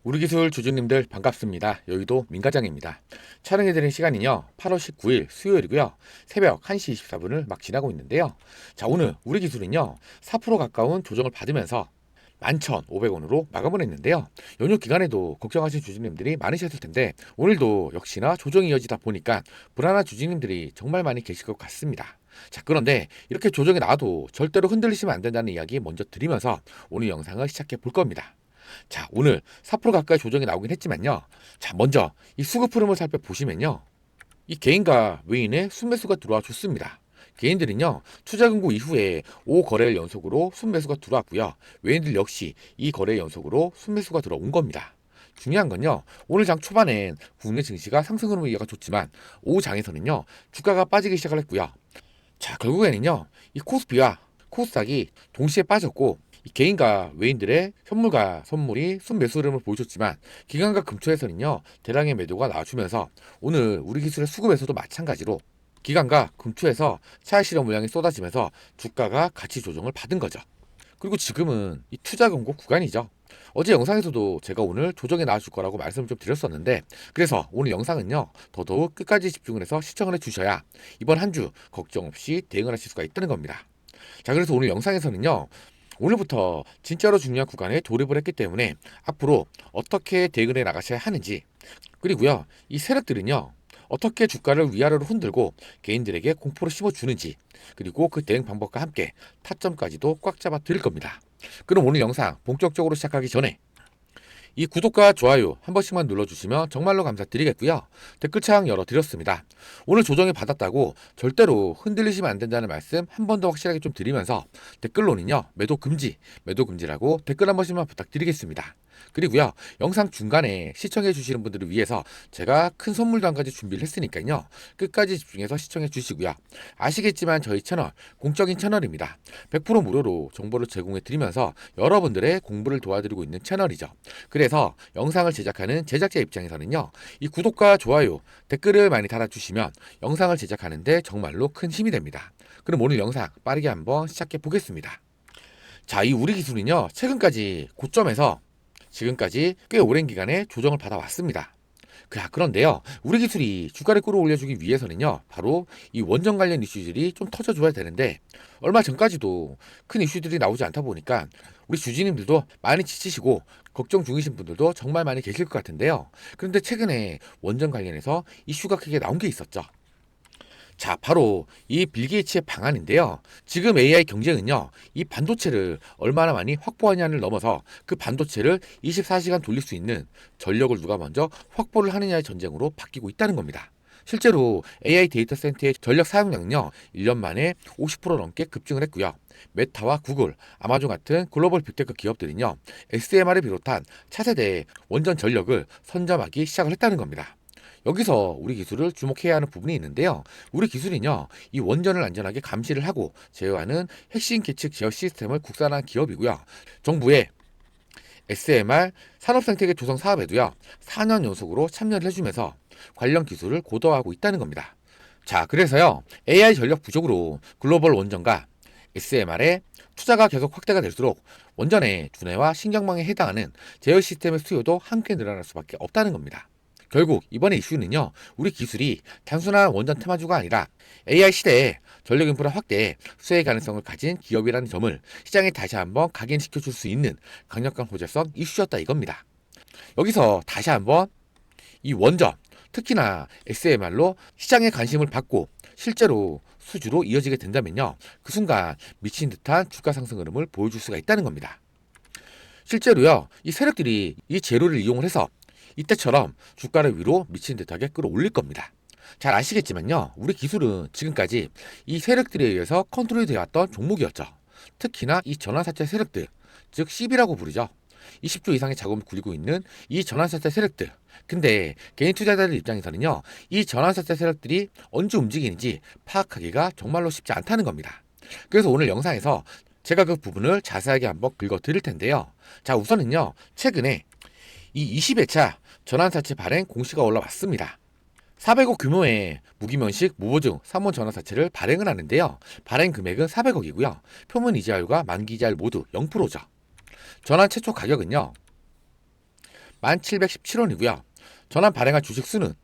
우리 기술 주주님들 반갑습니다. 여의도 민과장입니다. 촬영해드리는 시간은요 8월 19일 수요일이고요. 새벽 1시 24분을 막 지나고 있는데요. 자, 오늘 우리 기술은요 4% 가까운 조정을 받으면서 11,500원으로 마감을 했는데요. 연휴 기간에도 걱정하신 주주님들이 많으셨을 텐데 오늘도 역시나 조정이 이어지다 보니까 불안한 주주님들이 정말 많이 계실 것 같습니다. 자, 그런데 이렇게 조정이 나와도 절대로 흔들리시면 안 된다는 이야기 먼저 드리면서 오늘 영상을 시작해 볼 겁니다. 자, 오늘 4% 가까이 조정이 나오긴 했지만요. 자, 먼저 이 수급 흐름을 살펴보시면요. 이 개인과 외인의 순매수가 들어와 줬습니다. 개인들은요, 투자 금고 이후에 5거래일 연속으로 순매수가 들어왔고요. 외인들 역시 이 거래 연속으로 순매수가 들어온 겁니다. 중요한 건요, 오늘 장 초반엔 국내 증시가 상승 흐름을 이어가 줬지만 오후 장에서는요, 주가가 빠지기 시작을 했고요. 자, 결국에는요, 이 코스피와 코스닥이 동시에 빠졌고 이 개인과 외인들의 현물과 선물이 순매수 흐름을 보여줬지만 기관과 금초에서는요 대량의 매도가 나와주면서 오늘 우리 기술의 수급에서도 마찬가지로 기관과 금초에서 차익 실현 물량이 쏟아지면서 주가가 가치 조정을 받은 거죠. 그리고 지금은 이 투자 경고 구간이죠. 어제 영상에서도 제가 오늘 조정에 나와줄 거라고 말씀을 좀 드렸었는데 그래서 오늘 영상은요 더더욱 끝까지 집중을 해서 시청을 해주셔야 이번 한 주 걱정 없이 대응을 하실 수가 있다는 겁니다. 자, 그래서 오늘 영상에서는요 오늘부터 진짜로 중요한 구간에 돌입을 했기 때문에 앞으로 어떻게 대응을 해 나가셔야 하는지, 그리고요 이 세력들은요 어떻게 주가를 위아래로 흔들고 개인들에게 공포를 심어주는지, 그리고 그 대응 방법과 함께 타점까지도 꽉 잡아 드릴 겁니다. 그럼 오늘 영상 본격적으로 시작하기 전에 이 구독과 좋아요 한 번씩만 눌러주시면 정말로 감사드리겠고요. 댓글창 열어드렸습니다. 오늘 조정이 받았다고 절대로 흔들리시면 안 된다는 말씀 한 번 더 확실하게 좀 드리면서 댓글로는요 매도 금지, 매도 금지라고 댓글 한 번씩만 부탁드리겠습니다. 그리고요 영상 중간에 시청해 주시는 분들을 위해서 제가 큰 선물도 한 가지 준비를 했으니까요 끝까지 집중해서 시청해 주시고요. 아시겠지만 저희 채널 공적인 채널입니다. 100% 무료로 정보를 제공해 드리면서 여러분들의 공부를 도와드리고 있는 채널이죠. 그래서 영상을 제작하는 제작자 입장에서는요 이 구독과 좋아요 댓글을 많이 달아주시면 영상을 제작하는데 정말로 큰 힘이 됩니다. 그럼 오늘 영상 빠르게 한번 시작해 보겠습니다. 자, 이 우리 기술은요 최근까지 고점에서 지금까지 꽤 오랜 기간에 조정을 받아왔습니다. 그런데요 우리 기술이 주가를 끌어올려주기 위해서는요 바로 이 원전 관련 이슈들이 좀 터져줘야 되는데 얼마 전까지도 큰 이슈들이 나오지 않다 보니까 우리 주주님들도 많이 지치시고 걱정 중이신 분들도 정말 많이 계실 것 같은데요. 그런데 최근에 원전 관련해서 이슈가 크게 나온 게 있었죠. 자, 바로 이 빌 게이츠의 방안인데요. 지금 AI 경쟁은요, 이 반도체를 얼마나 많이 확보하냐를 넘어서 그 반도체를 24시간 돌릴 수 있는 전력을 누가 먼저 확보를 하느냐의 전쟁으로 바뀌고 있다는 겁니다. 실제로 AI 데이터 센터의 전력 사용량은요, 1년 만에 50% 넘게 급증을 했고요. 메타와 구글, 아마존 같은 글로벌 빅테크 기업들은요, SMR을 비롯한 차세대 원전 전력을 선점하기 시작을 했다는 겁니다. 여기서 우리 기술을 주목해야 하는 부분이 있는데요. 우리 기술은요, 이 원전을 안전하게 감시를 하고 제어하는 핵심 계측 제어 시스템을 국산화한 기업이고요. 정부의 SMR 산업생태계 조성 사업에도요, 4년 연속으로 참여를 해주면서 관련 기술을 고도화하고 있다는 겁니다. 자, 그래서요, AI 전력 부족으로 글로벌 원전과 SMR에 투자가 계속 확대가 될수록 원전의 두뇌와 신경망에 해당하는 제어 시스템의 수요도 함께 늘어날 수밖에 없다는 겁니다. 결국 이번의 이슈는요 우리 기술이 단순한 원전 테마주가 아니라 AI 시대에 전력 인프라 확대에 수혜 가능성을 가진 기업이라는 점을 시장에 다시 한번 각인시켜 줄 수 있는 강력한 호재성 이슈였다 이겁니다. 여기서 다시 한번 이 원전 특히나 SMR로 시장의 관심을 받고 실제로 수주로 이어지게 된다면요 그 순간 미친 듯한 주가 상승 흐름을 보여줄 수가 있다는 겁니다. 실제로요 이 세력들이 이 재료를 이용을 해서 이때처럼 주가를 위로 미친 듯하게 끌어올릴 겁니다. 잘 아시겠지만요 우리 기술은 지금까지 이 세력들에 의해서 컨트롤이 되어왔던 종목이었죠. 특히나 이 전환사채 세력들, 즉 CB라고 부르죠. 20조 이상의 자금을 굴리고 있는 이 전환사채 세력들. 근데 개인 투자자들 입장에서는요 이 전환사채 세력들이 언제 움직이는지 파악하기가 정말로 쉽지 않다는 겁니다. 그래서 오늘 영상에서 제가 그 부분을 자세하게 한번 긁어 드릴 텐데요. 자, 우선은요 최근에 이 20회차 전환사채 발행 공시가 올라왔습니다. 400억 규모의 무기면식 무보증 3원 전환사채를 발행을 하는데요. 발행 금액은 400억이고요. 표면 이자율과 만기 이자율 모두 0%죠. 전환 최초 가격은요. 1717원이고요. 전환 발행한 주식 수는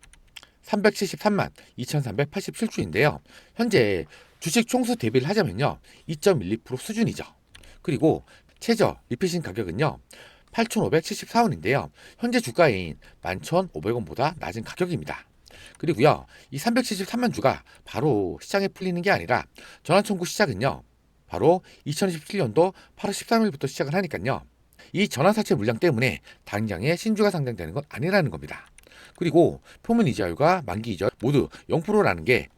373만 2387주인데요. 현재 주식 총수 대비를 하자면요 2.12% 수준이죠. 그리고 최저 리피싱 가격은요 8,574원인데요. 현재 주가인 11,500원보다 낮은 가격입니다. 그리고요 이 373만 주가 바로 시장에 풀리는 게 아니라 전환 청구 시작은요 바로 2027년도 8월 13일부터 시작을 하니까요. 이 전환사채 물량 때문에 당장에 신주가 상장되는 건 아니라는 겁니다. 그리고 표면 이자율과 만기 이자율 모두 0%라는 게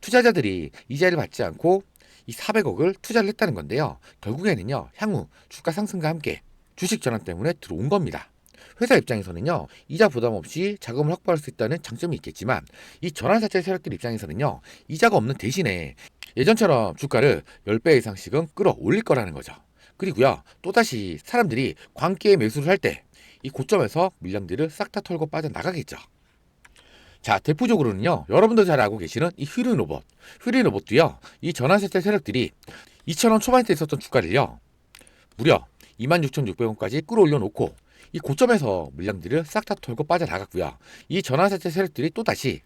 투자자들이 이자를 받지 않고 이 400억을 투자를 했다는 건데요. 결국에는요, 향후 주가 상승과 함께 주식 전환 때문에 들어온 겁니다. 회사 입장에서는요, 이자 부담 없이 자금을 확보할 수 있다는 장점이 있겠지만, 이 전환사채 세력들 입장에서는요, 이자가 없는 대신에 예전처럼 주가를 10배 이상씩은 끌어올릴 거라는 거죠. 그리고요, 또다시 사람들이 광기에 매수를 할 때 이 고점에서 물량들을 싹 다 털고 빠져나가겠죠. 자, 대표적으로는요, 여러분도 잘 알고 계시는 이 휴린로봇. 휴린로봇도요, 이 전환사채 세력들이 2,000원 초반대 있었던 주가를요, 무려 26,600원까지 끌어올려 놓고 이 고점에서 물량들을 싹 다 털고 빠져나갔고요. 이 전환사채 세력들이 또다시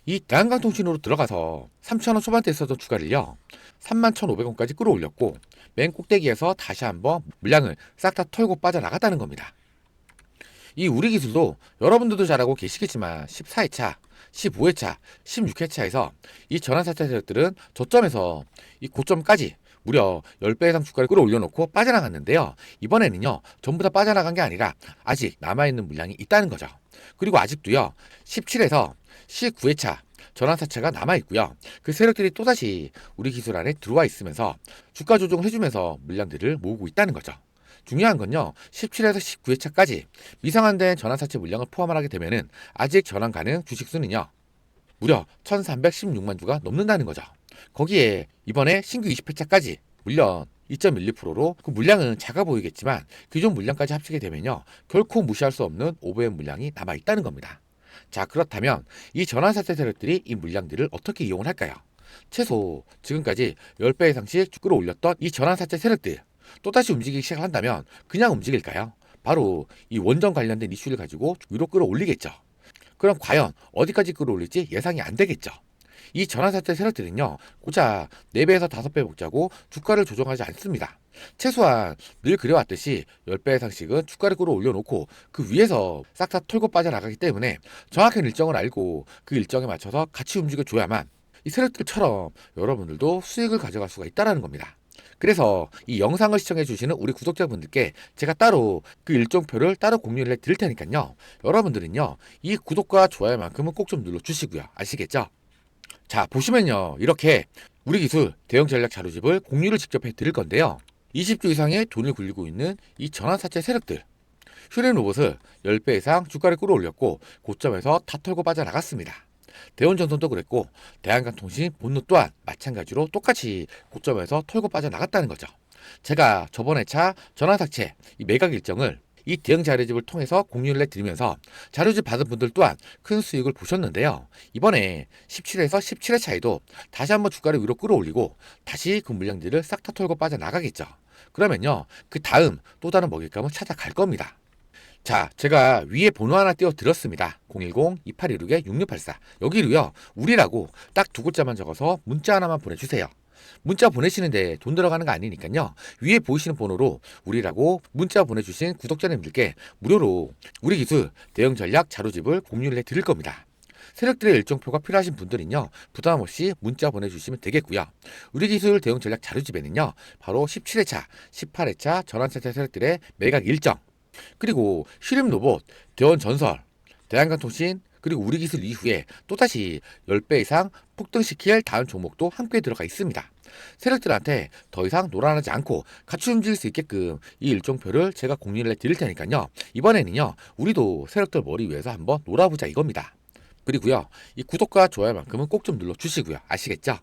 이 대한강통신으로 들어가서 3,000원 초반대 있었던 주가를요 31,500원까지 끌어올렸고 맨 꼭대기에서 다시 한번 물량을 싹 다 털고 빠져나갔다는 겁니다. 이 우리 기술도 여러분들도 잘 알고 계시겠지만 14회차, 15회차, 16회차에서 이 전환사채 세력들은 저점에서 이 고점까지 무려 10배 이상 주가를 끌어올려놓고 빠져나갔는데요. 이번에는요. 전부 다 빠져나간 게 아니라 아직 남아있는 물량이 있다는 거죠. 그리고 아직도요. 17에서 19회차 전환사채가 남아있고요. 그 세력들이 또다시 우리 기술 안에 들어와 있으면서 주가 조정을 해주면서 물량들을 모으고 있다는 거죠. 중요한 건요. 17에서 19회차까지 미상한된 전환사채 물량을 포함을 하게 되면은 아직 전환 가능 주식 수는요. 무려 1316만 주가 넘는다는 거죠. 거기에 이번에 신규 20회차까지 물량 2.12%로 그 물량은 작아 보이겠지만 기존 물량까지 합치게 되면요. 결코 무시할 수 없는 오버의 물량이 남아있다는 겁니다. 자, 그렇다면 이 전환사채 세력들이 이 물량들을 어떻게 이용을 할까요? 최소 지금까지 10배 이상씩 끌어올렸던 이 전환사채 세력들 또다시 움직이기 시작한다면 그냥 움직일까요? 바로 이 원전 관련된 이슈를 가지고 위로 끌어올리겠죠. 그럼 과연 어디까지 끌어올릴지 예상이 안 되겠죠. 이 전환사채 세력들은요, 고작 4배에서 5배 먹자고 주가를 조정하지 않습니다. 최소한 늘 그래왔듯이 10배 이상씩은 주가를 끌어올려놓고 그 위에서 싹 다 털고 빠져나가기 때문에 정확한 일정을 알고 그 일정에 맞춰서 같이 움직여줘야만 이 세력들처럼 여러분들도 수익을 가져갈 수가 있다는 겁니다. 그래서 이 영상을 시청해 주시는 우리 구독자분들께 제가 따로 그 일정표를 따로 공유를 해 드릴 테니까요. 여러분들은요, 이 구독과 좋아요만큼은 꼭 좀 눌러 주시고요. 아시겠죠? 자, 보시면요. 이렇게 우리 기술 대형 전략 자료집을 공유를 직접 해 드릴 건데요. 20조 이상의 돈을 굴리고 있는 이 전환사채 세력들. 휴린 로봇을 10배 이상 주가를 끌어올렸고 고점에서 다 털고 빠져나갔습니다. 대원전선도 그랬고 대한강통신 본노 또한 마찬가지로 똑같이 고점에서 털고 빠져나갔다는 거죠. 제가 저번 회차 전환사채 이 매각 일정을 이 대형 자료집을 통해서 공유를 해드리면서 자료집 받은 분들 또한 큰 수익을 보셨는데요. 이번에 17에서 17회 차이도 다시 한번 주가를 위로 끌어올리고 다시 그 물량들을 싹 다 털고 빠져나가겠죠. 그러면요. 그 다음 또 다른 먹잇감을 찾아갈 겁니다. 자, 제가 위에 번호 하나 띄워 드렸습니다. 010-2816-6684. 여기로요. 우리라고 딱 두 글자만 적어서 문자 하나만 보내주세요. 문자 보내시는데 돈 들어가는 거 아니니까요. 위에 보이시는 번호로 우리라고 문자 보내주신 구독자님들께 무료로 우리 기술 대형 전략 자료집을 공유를 해 드릴 겁니다. 세력들의 일정표가 필요하신 분들은요. 부담 없이 문자 보내주시면 되겠고요. 우리 기술 대형 전략 자료집에는요. 바로 17회차, 18회차 전환사채 세력들의 매각 일정 그리고 휴림 로봇, 대원 전설, 대한강통신 그리고 우리 기술 이후에 또다시 10배 이상 폭등시킬 다음 종목도 함께 들어가 있습니다. 세력들한테 더 이상 놀아나지 않고 같이 움직일 수 있게끔 이 일정표를 제가 공유를 해 드릴 테니까요. 이번에는요. 우리도 세력들 머리 위에서 한번 놀아보자 이겁니다. 그리고요. 이 구독과 좋아요만큼은 꼭 좀 눌러주시고요. 아시겠죠?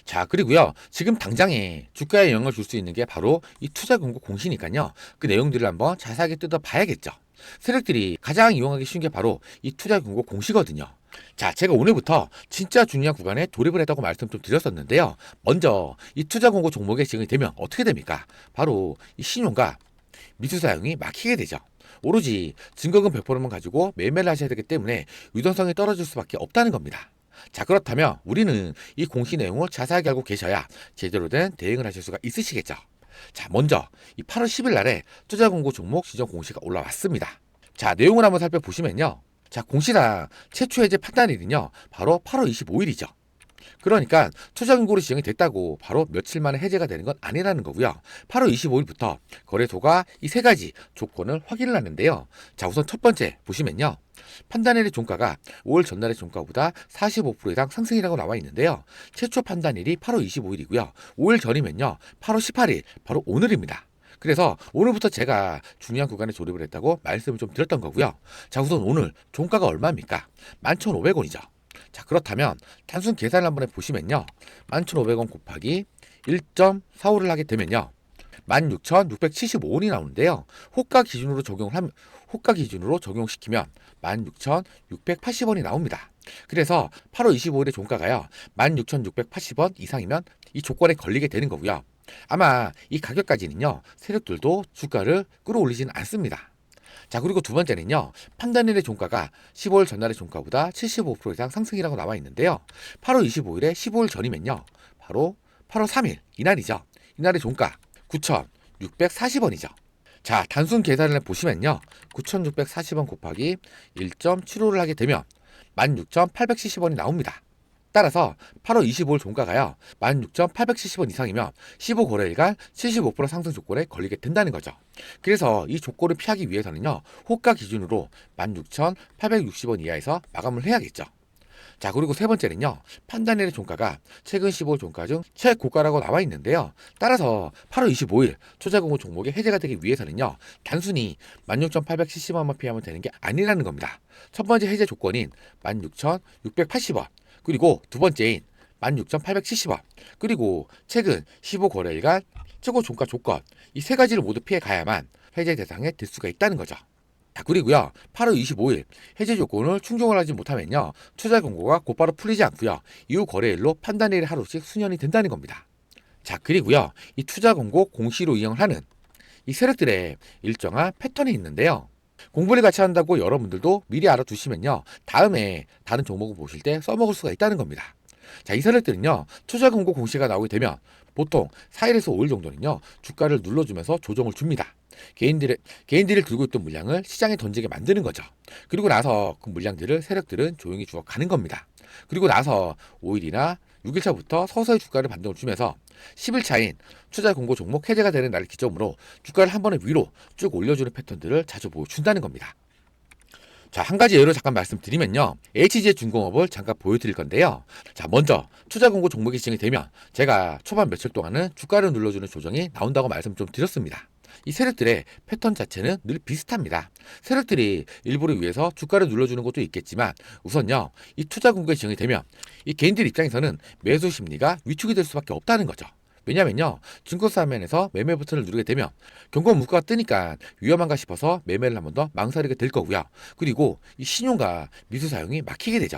자, 그리고요. 지금 당장에 주가에 영향을 줄 수 있는 게 바로 이 투자 공고 공시니까요. 그 내용들을 한번 자세하게 뜯어 봐야겠죠. 세력들이 가장 이용하기 쉬운 게 바로 이 투자 공고 공시거든요. 자, 제가 오늘부터 진짜 중요한 구간에 돌입을 했다고 말씀 좀 드렸었는데요. 먼저 이 투자 공고 종목에 지정이 되면 어떻게 됩니까? 바로 이 신용과 미수 사용이 막히게 되죠. 오로지 증거금 100%만 가지고 매매를 하셔야 되기 때문에 유동성이 떨어질 수밖에 없다는 겁니다. 자, 그렇다면 우리는 이 공시 내용을 자세하게 알고 계셔야 제대로 된 대응을 하실 수가 있으시겠죠. 자, 먼저 이 8월 10일 날에 투자 공고 종목 지정 공시가 올라왔습니다. 자, 내용을 한번 살펴보시면요. 자, 공시상 최초 해제 판단일은요, 바로 8월 25일이죠. 그러니까 투자 공고로 지정이 됐다고 바로 며칠 만에 해제가 되는 건 아니라는 거고요. 8월 25일부터 거래소가 이 세 가지 조건을 확인을 하는데요. 자, 우선 첫 번째 보시면요. 판단일의 종가가 5월 전날의 종가보다 45% 이상 상승이라고 나와 있는데요. 최초 판단일이 8월 25일이고요. 5일 전이면요. 8월 18일, 바로 오늘입니다. 그래서 오늘부터 제가 중요한 구간에 조립을 했다고 말씀을 좀 드렸던 거고요. 자, 우선 오늘 종가가 얼마입니까? 11,500원이죠. 자, 그렇다면 단순 계산을 한번 해보시면요. 11,500원 곱하기 1.45를 하게 되면요. 16,675원이 나오는데요. 호가 기준으로 적용시키면 16,680원이 나옵니다. 그래서 8월 25일의 종가가요. 16,680원 이상이면 이 조건에 걸리게 되는 거고요. 아마 이 가격까지는요. 세력들도 주가를 끌어올리지는 않습니다. 자, 그리고 두 번째는요. 판단일의 종가가 15일 전날의 종가보다 75% 이상 상승이라고 나와 있는데요. 8월 25일에 15일 전이면요. 바로 8월 3일 이날이죠. 이날의 종가 9,640원이죠. 자, 단순 계산을 해보시면요. 9,640원 곱하기 1.75를 하게 되면 16,870원이 나옵니다. 따라서 8월 25일 종가가요. 16,870원 이상이면 15거래일간 75% 상승 조건에 걸리게 된다는 거죠. 그래서 이 조건을 피하기 위해서는요. 호가 기준으로 16,860원 이하에서 마감을 해야겠죠. 자, 그리고 세 번째는요. 판단일의 종가가 최근 15일 종가 중 최고가라고 나와 있는데요. 따라서 8월 25일 투자공고 종목의 해제가 되기 위해서는요. 단순히 16,870원만 피하면 되는 게 아니라는 겁니다. 첫 번째 해제 조건인 16,680원, 그리고 두 번째인 16,870원, 그리고 최근 15거래일간 최고 종가 조건, 이 세 가지를 모두 피해 가야만 해제 대상에 들 수가 있다는 거죠. 자, 그리고요. 8월 25일 해제 조건을 충족을 하지 못하면요. 투자 공고가 곧바로 풀리지 않고요. 이후 거래일로 판단일이 하루씩 수년이 된다는 겁니다. 자, 그리고요. 이 투자 공고 공시로 이용을 하는 이 세력들의 일정한 패턴이 있는데요. 공부를 같이 한다고 여러분들도 미리 알아두시면요. 다음에 다른 종목을 보실 때 써먹을 수가 있다는 겁니다. 자, 이 세력들은요. 투자 공고 공시가 나오게 되면 보통 4일에서 5일 정도는요. 주가를 눌러주면서 조정을 줍니다. 개인들이 들고 있던 물량을 시장에 던지게 만드는 거죠. 그리고 나서 그 물량들을 세력들은 조용히 주워 가는 겁니다. 그리고 나서 5일이나 6일차부터 서서히 주가를 반등을 주면서 10일차인 투자 공고 종목 해제가 되는 날을 기점으로 주가를 한 번에 위로 쭉 올려주는 패턴들을 자주 보여준다는 겁니다. 자, 한 가지 예로 잠깐 말씀드리면요. HG중공업을 잠깐 보여드릴 건데요. 자, 먼저 투자 공고 종목이 지정이 되면 제가 초반 며칠 동안은 주가를 눌러주는 조정이 나온다고 말씀 좀 드렸습니다. 이 세력들의 패턴 자체는 늘 비슷합니다. 세력들이 일부를 위해서 주가를 눌러주는 것도 있겠지만 우선요. 이 투자 공고가 지정이 되면 이 개인들 입장에서는 매수 심리가 위축이 될 수밖에 없다는 거죠. 왜냐면요. 증권사 화면에서 매매 버튼을 누르게 되면 경고 문구가 뜨니까 위험한가 싶어서 매매를 한 번 더 망설이게 될 거고요. 그리고 이 신용과 미수 사용이 막히게 되죠.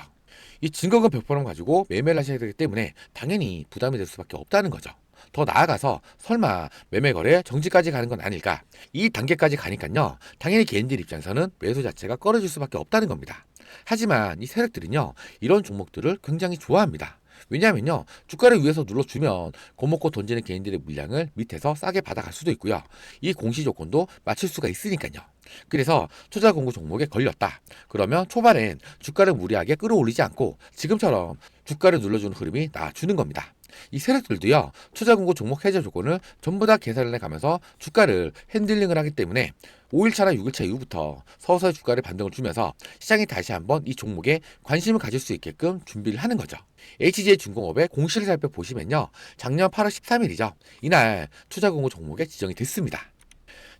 이 증거금 100% 가지고 매매를 하셔야 되기 때문에 당연히 부담이 될 수밖에 없다는 거죠. 더 나아가서 설마 매매 거래 정지까지 가는 건 아닐까? 이 단계까지 가니까요. 당연히 개인들 입장에서는 매수 자체가 꺼려질 수밖에 없다는 겁니다. 하지만 이 세력들은요. 이런 종목들을 굉장히 좋아합니다. 왜냐하면요. 주가를 위해서 눌러주면 겁먹고 던지는 개인들의 물량을 밑에서 싸게 받아갈 수도 있고요. 이 공시 조건도 맞출 수가 있으니까요. 그래서 투자 공고 종목에 걸렸다. 그러면 초반엔 주가를 무리하게 끌어올리지 않고 지금처럼 주가를 눌러주는 흐름이 나와주는 겁니다. 이 세력들도요. 투자 공고 종목 해제 조건을 전부 다 계산을 해가면서 주가를 핸들링을 하기 때문에 5일차나 6일차 이후부터 서서히 주가를 반등을 주면서 시장이 다시 한번 이 종목에 관심을 가질 수 있게끔 준비를 하는 거죠. HG중공업의 공시를 살펴보시면요. 작년 8월 13일이죠. 이날 투자 공고 종목에 지정이 됐습니다.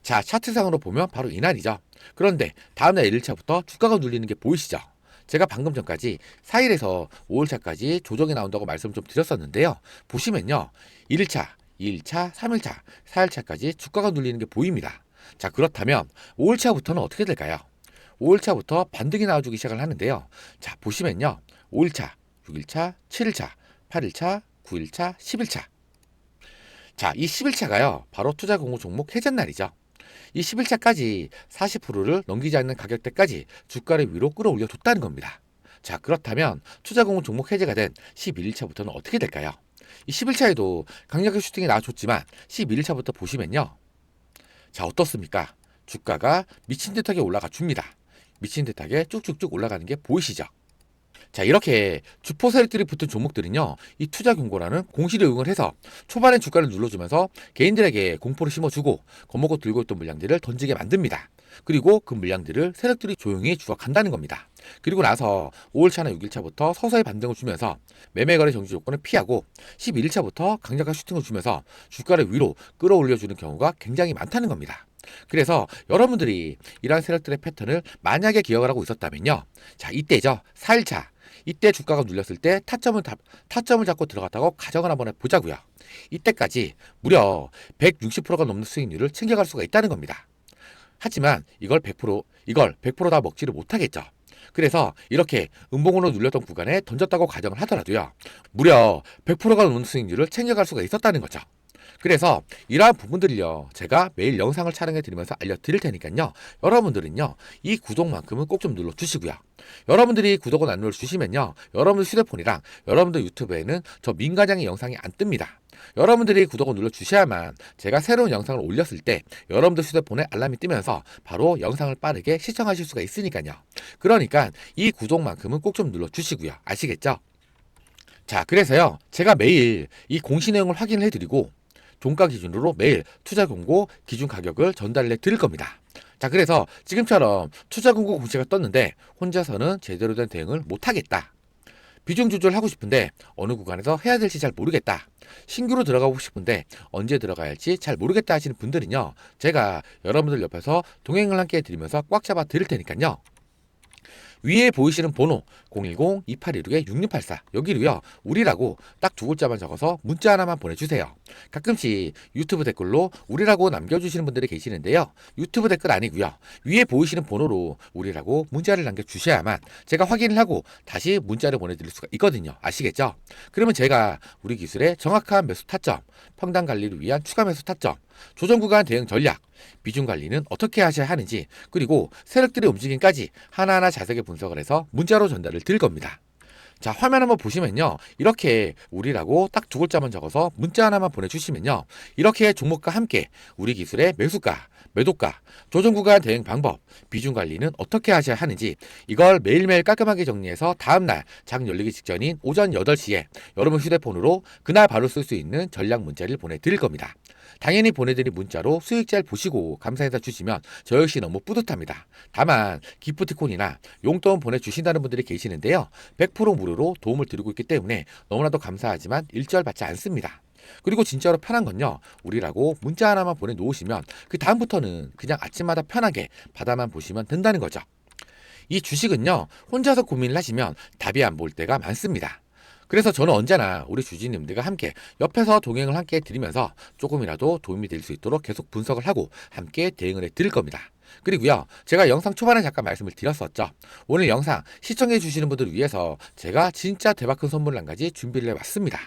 자, 차트상으로 보면 바로 이날이죠. 그런데 다음날 1일차부터 주가가 눌리는 게 보이시죠? 제가 방금 전까지 4일에서 5일차까지 조정이 나온다고 말씀 좀 드렸었는데요. 보시면요. 1일차, 2일차, 3일차, 4일차까지 주가가 눌리는 게 보입니다. 자, 그렇다면 5일차부터는 어떻게 될까요? 5일차부터 반등이 나와주기 시작을 하는데요. 자, 보시면요. 5일차, 6일차, 7일차, 8일차, 9일차, 10일차. 자, 이 10일차가요. 바로 투자 공고 종목 해제 날이죠. 이 11차까지 40%를 넘기지 않는 가격대까지 주가를 위로 끌어올려 줬다는 겁니다. 자, 그렇다면 투자공은 종목 해제가 된 11일차부터는 어떻게 될까요? 이 11차에도 강력한 슈팅이 나와줬지만 11일차부터 보시면요. 자, 어떻습니까? 주가가 미친 듯하게 올라가 줍니다. 미친 듯하게 쭉쭉쭉 올라가는 게 보이시죠? 자, 이렇게 주포 세력들이 붙은 종목들은요, 이 투자 경고라는 공시를 이용을 해서 초반에 주가를 눌러주면서 개인들에게 공포를 심어주고 겁먹고 들고 있던 물량들을 던지게 만듭니다. 그리고 그 물량들을 세력들이 조용히 주워간다는 겁니다. 그리고 나서 5일차나 6일차부터 서서히 반등을 주면서 매매거래 정지 조건을 피하고 11일차부터 강력한 슈팅을 주면서 주가를 위로 끌어올려주는 경우가 굉장히 많다는 겁니다. 그래서 여러분들이 이러한 세력들의 패턴을 만약에 기억을 하고 있었다면요. 자, 이때죠. 4일차. 이때 주가가 눌렸을 때 타점을 잡고 들어갔다고 가정을 한번 해보자고요. 이때까지 무려 160%가 넘는 수익률을 챙겨갈 수가 있다는 겁니다. 하지만 이걸 100%다 먹지를 못하겠죠. 그래서 이렇게 음봉으로 눌렸던 구간에 던졌다고 가정을 하더라도요. 무려 100%가 넘는 수익률을 챙겨갈 수가 있었다는 거죠. 그래서 이러한 부분들을요, 제가 매일 영상을 촬영해 드리면서 알려드릴 테니까요, 여러분들은요, 이 구독만큼은 꼭 좀 눌러주시고요. 여러분들이 구독을 안 눌러주시면요, 여러분들 휴대폰이랑 여러분들 유튜브에는 저 민과장의 영상이 안 뜹니다. 여러분들이 구독을 눌러주셔야만 제가 새로운 영상을 올렸을 때 여러분들 휴대폰에 알람이 뜨면서 바로 영상을 빠르게 시청하실 수가 있으니까요. 그러니까 이 구독만큼은 꼭 좀 눌러주시고요. 아시겠죠? 자, 그래서요, 제가 매일 이 공시 내용을 확인을 해드리고 종가 기준으로 매일 투자 공고 기준 가격을 전달해 드릴 겁니다. 자, 그래서 지금처럼 투자 공고 공시가 떴는데 혼자서는 제대로 된 대응을 못하겠다. 비중 조절하고 싶은데 어느 구간에서 해야 될지 잘 모르겠다. 신규로 들어가고 싶은데 언제 들어가야 할지 잘 모르겠다 하시는 분들은요. 제가 여러분들 옆에서 동행을 함께 해드리면서 꽉 잡아 드릴 테니까요. 위에 보이시는 번호 010-2816-6684 여기로요. 우리라고 딱 두 글자만 적어서 문자 하나만 보내주세요. 가끔씩 유튜브 댓글로 우리라고 남겨주시는 분들이 계시는데요. 유튜브 댓글 아니고요. 위에 보이시는 번호로 우리라고 문자를 남겨주셔야만 제가 확인을 하고 다시 문자를 보내드릴 수가 있거든요. 아시겠죠? 그러면 제가 우리 기술의 정확한 매수 타점, 평단 관리를 위한 추가 매수 타점, 조정 구간 대응 전략, 비중 관리는 어떻게 하셔야 하는지, 그리고 세력들의 움직임까지 하나하나 자세하게 분석을 해서 문자로 전달을 드릴 겁니다. 자, 화면 한번 보시면요. 이렇게 우리라고 딱 두 글자만 적어서 문자 하나만 보내주시면요. 이렇게 종목과 함께 우리 기술의 매수가, 매도가, 조정 구간 대응 방법, 비중 관리는 어떻게 하셔야 하는지 이걸 매일매일 깔끔하게 정리해서 다음날 장 열리기 직전인 오전 8시에 여러분 휴대폰으로 그날 바로 쓸 수 있는 전략 문자를 보내드릴 겁니다. 당연히 보내드린 문자로 수익자를 보시고 감사해서 주시면 저 역시 너무 뿌듯합니다. 다만 기프티콘이나 용돈 보내주신다는 분들이 계시는데요. 100% 무료로 도움을 드리고 있기 때문에 너무나도 감사하지만 일절 받지 않습니다. 그리고 진짜로 편한 건요. 우리라고 문자 하나만 보내놓으시면 그 다음부터는 그냥 아침마다 편하게 받아만 보시면 된다는 거죠. 이 주식은요. 혼자서 고민을 하시면 답이 안 보일 때가 많습니다. 그래서 저는 언제나 우리 주주님들과 함께 옆에서 동행을 함께 해드리면서 조금이라도 도움이 될 수 있도록 계속 분석을 하고 함께 대응을 해드릴 겁니다. 그리고요, 제가 영상 초반에 잠깐 말씀을 드렸었죠. 오늘 영상 시청해 주시는 분들을 위해서 제가 진짜 대박 큰 선물을 한 가지 준비를 해왔습니다.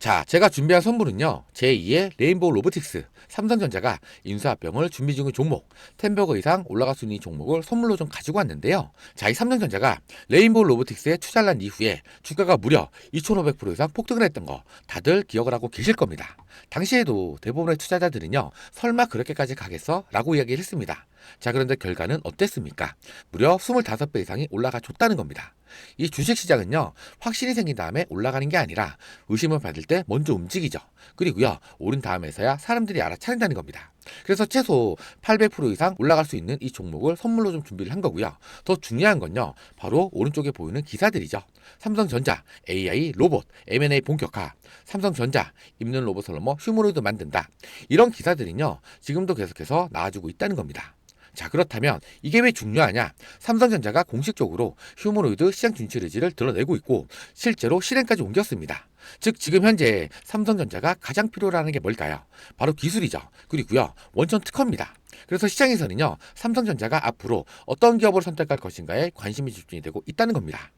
자, 제가 준비한 선물은요. 제2의 레인보우 로보틱스, 삼성전자가 인수합병을 준비 중인 종목, 10배 이상 올라갈 수 있는 이 종목을 선물로 좀 가지고 왔는데요. 자, 이 삼성전자가 레인보우 로보틱스에 투자를 한 이후에 주가가 무려 2,500% 이상 폭등을 했던 거 다들 기억을 하고 계실 겁니다. 당시에도 대부분의 투자자들은요. 설마 그렇게까지 가겠어? 라고 이야기를 했습니다. 자, 그런데 결과는 어땠습니까? 무려 25배 이상이 올라가 줬다는 겁니다. 이 주식시장은요. 확신이 생긴 다음에 올라가는 게 아니라 의심을 받을 때 먼저 움직이죠. 그리고요. 오른 다음에서야 사람들이 알아차린다는 겁니다. 그래서 최소 800% 이상 올라갈 수 있는 이 종목을 선물로 좀 준비를 한 거고요. 더 중요한 건요. 바로 오른쪽에 보이는 기사들이죠. 삼성전자, AI, 로봇, M&A 본격화, 삼성전자, 입는 로봇을 넘어 휴머노이드 만든다. 이런 기사들은요. 지금도 계속해서 나와주고 있다는 겁니다. 자, 그렇다면 이게 왜 중요하냐? 삼성전자가 공식적으로 휴머노이드 시장 진출 의지를 드러내고 있고 실제로 실행까지 옮겼습니다. 즉 지금 현재 삼성전자가 가장 필요로 하는 게 뭘까요? 바로 기술이죠. 그리고요. 원천 특허입니다. 그래서 시장에서는요. 삼성전자가 앞으로 어떤 기업을 선택할 것인가에 관심이 집중이 되고 있다는 겁니다.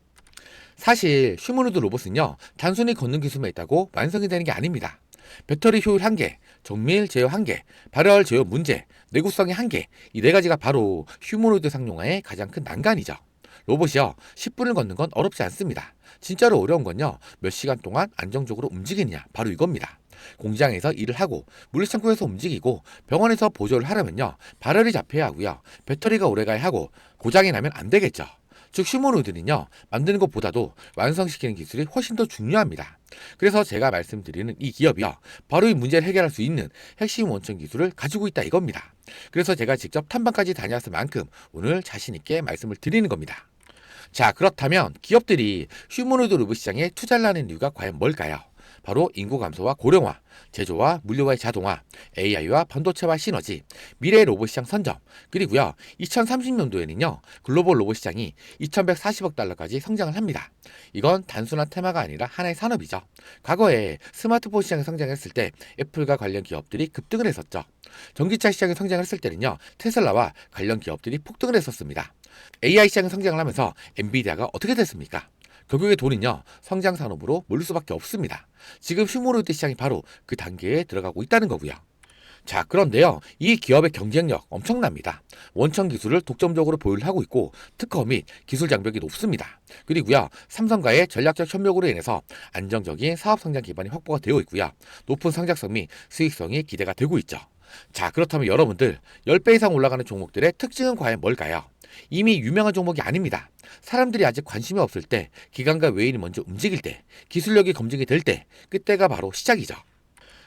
사실 휴머노이드 로봇은요. 단순히 걷는 기술만 있다고 완성이 되는 게 아닙니다. 배터리 효율 한계, 정밀 제어 한계, 발열 제어 문제, 내구성의 한계, 이 네 가지가 바로 휴머노이드 상용화의 가장 큰 난관이죠. 로봇이요, 10분을 걷는 건 어렵지 않습니다. 진짜로 어려운 건요, 몇 시간 동안 안정적으로 움직이느냐, 바로 이겁니다. 공장에서 일을 하고 물류창고에서 움직이고 병원에서 보조를 하려면요, 발열이 잡혀야 하고요, 배터리가 오래가야 하고 고장이 나면 안 되겠죠. 즉 휴머노이드는요, 만드는 것보다도 완성시키는 기술이 훨씬 더 중요합니다. 그래서 제가 말씀드리는 이 기업이요, 바로 이 문제를 해결할 수 있는 핵심 원천 기술을 가지고 있다 이겁니다. 그래서 제가 직접 탐방까지 다녀왔을 만큼 오늘 자신 있게 말씀을 드리는 겁니다. 자, 그렇다면 기업들이 휴머노이드 로봇 시장에 투자를 하는 이유가 과연 뭘까요? 바로 인구 감소와 고령화, 제조와 물류와의 자동화, AI와 반도체와 시너지, 미래 로봇 시장 선점, 그리고요 2030년도에는요 글로벌 로봇 시장이 2140억 달러까지 성장을 합니다. 이건 단순한 테마가 아니라 하나의 산업이죠. 과거에 스마트폰 시장이 성장했을 때 애플과 관련 기업들이 급등을 했었죠. 전기차 시장이 성장했을 때는요 테슬라와 관련 기업들이 폭등을 했었습니다. AI 시장이 성장을 하면서 엔비디아가 어떻게 됐습니까? 결국에 돈은요 성장 산업으로 몰릴 수밖에 없습니다. 지금 휴머노이드 시장이 바로 그 단계에 들어가고 있다는 거고요. 자, 그런데요 이 기업의 경쟁력 엄청납니다. 원천 기술을 독점적으로 보유를 하고 있고 특허 및 기술 장벽이 높습니다. 그리고요 삼성과의 전략적 협력으로 인해서 안정적인 사업 성장 기반이 확보가 되어 있고요, 높은 성장성 및 수익성이 기대가 되고 있죠. 자, 그렇다면 여러분들 10배 이상 올라가는 종목들의 특징은 과연 뭘까요? 이미 유명한 종목이 아닙니다. 사람들이 아직 관심이 없을 때, 기관과 외인이 먼저 움직일 때, 기술력이 검증이 될 때, 그때가 바로 시작이죠.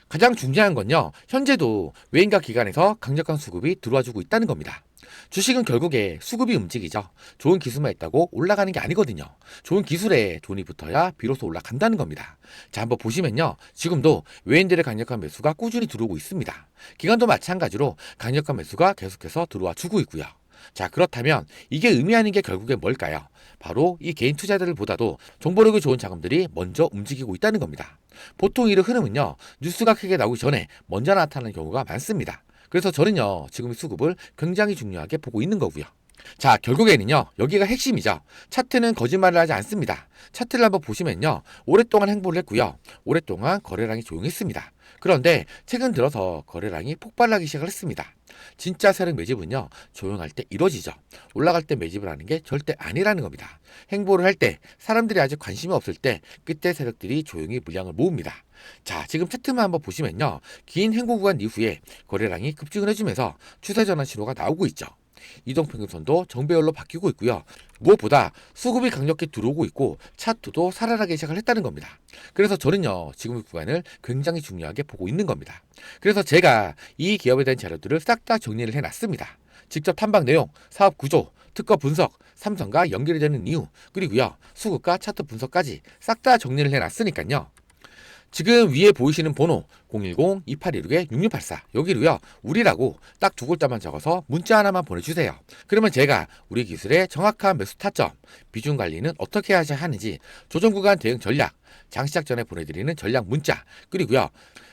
가장 중요한 건요, 현재도 외인과 기관에서 강력한 수급이 들어와주고 있다는 겁니다. 주식은 결국에 수급이 움직이죠. 좋은 기술만 있다고 올라가는 게 아니거든요. 좋은 기술에 돈이 붙어야 비로소 올라간다는 겁니다. 자, 한번 보시면요, 지금도 외인들의 강력한 매수가 꾸준히 들어오고 있습니다. 기관도 마찬가지로 강력한 매수가 계속해서 들어와 주고 있고요. 자, 그렇다면 이게 의미하는 게 결국에 뭘까요? 바로 이 개인 투자들보다도 정보력이 좋은 자금들이 먼저 움직이고 있다는 겁니다. 보통 이런 흐름은요, 뉴스가 크게 나오기 전에 먼저 나타나는 경우가 많습니다. 그래서 저는요, 지금 이 수급을 굉장히 중요하게 보고 있는 거고요. 자, 결국에는요, 여기가 핵심이죠. 차트는 거짓말을 하지 않습니다. 차트를 한번 보시면요, 오랫동안 행보를 했고요, 오랫동안 거래량이 조용했습니다. 그런데 최근 들어서 거래량이 폭발하기 시작을 했습니다. 진짜 세력 매집은요, 조용할 때 이루어지죠. 올라갈 때 매집을 하는 게 절대 아니라는 겁니다. 행보를 할 때, 사람들이 아직 관심이 없을 때, 그때 세력들이 조용히 물량을 모읍니다. 자, 지금 차트만 한번 보시면요, 긴 행보 구간 이후에 거래량이 급증을 해주면서 추세 전환 신호가 나오고 있죠. 이동평균선도 정배열로 바뀌고 있고요. 무엇보다 수급이 강력히 들어오고 있고 차트도 살아나기 시작을 했다는 겁니다. 그래서 저는요, 지금 이 구간을 굉장히 중요하게 보고 있는 겁니다. 그래서 제가 이 기업에 대한 자료들을 싹 다 정리를 해놨습니다. 직접 탐방 내용, 사업 구조, 특허 분석, 삼성과 연결이 되는 이유, 그리고요 수급과 차트 분석까지 싹 다 정리를 해놨으니까요. 지금 위에 보이시는 번호 010-2816-6684 여기로요, 우리라고 딱 두 글자만 적어서 문자 하나만 보내주세요. 그러면 제가 우리 기술의 정확한 매수 타점, 비중 관리는 어떻게 하셔야 하는지, 조정 구간 대응 전략, 장시작 전에 보내드리는 전략 문자, 그리고요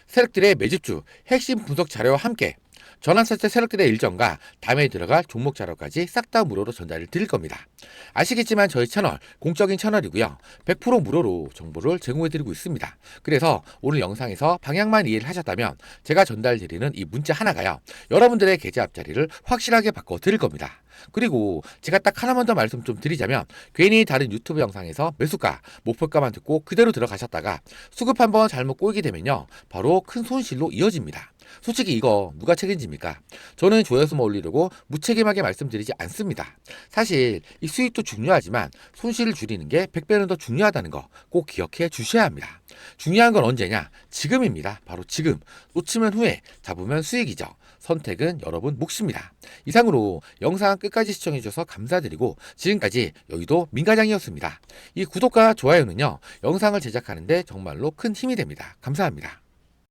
세력들의 매집주 핵심 분석 자료와 함께 전환 차트 세력들의 일정과 다음에 들어갈 종목 자료까지 싹 다 무료로 전달을 드릴 겁니다. 아시겠지만 저희 채널 공적인 채널이고요, 100% 무료로 정보를 제공해 드리고 있습니다. 그래서 오늘 영상에서 방향만 이해를 하셨다면 제가 전달 드리는 이 문자 하나가요, 여러분들의 계좌 앞자리를 확실하게 바꿔 드릴 겁니다. 그리고 제가 딱 하나만 더 말씀 좀 드리자면, 괜히 다른 유튜브 영상에서 매수가, 목표가만 듣고 그대로 들어가셨다가 수급 한번 잘못 꼬이게 되면요, 바로 큰 손실로 이어집니다. 솔직히 이거 누가 책임집니까? 저는 조회수만 올리려고 무책임하게 말씀드리지 않습니다. 사실 이 수익도 중요하지만 손실을 줄이는 게 100배는 더 중요하다는 거 꼭 기억해 주셔야 합니다. 중요한 건 언제냐? 지금입니다. 바로 지금. 놓치면 후회, 잡으면 수익이죠. 선택은 여러분 몫입니다. 이상으로 영상 끝까지 시청해 주셔서 감사드리고, 지금까지 여의도 민과장이었습니다. 이 구독과 좋아요는요, 영상을 제작하는데 정말로 큰 힘이 됩니다. 감사합니다.